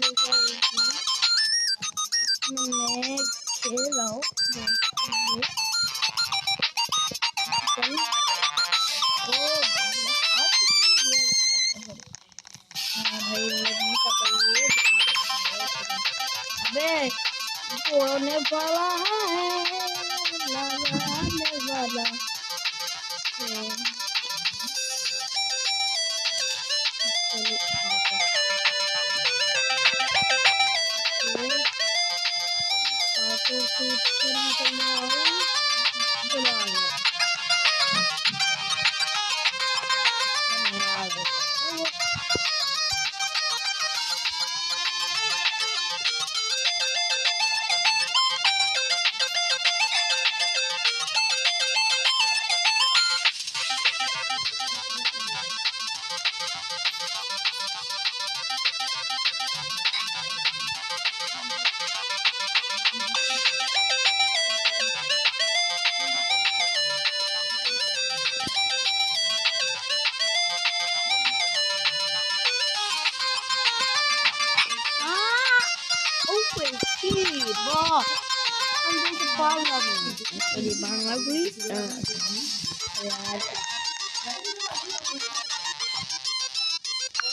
इसमें खेल रहा हूँ होने वाला है लगाने वाला है open key box. I'm going to follow me. Jadi bang lagi. Ya.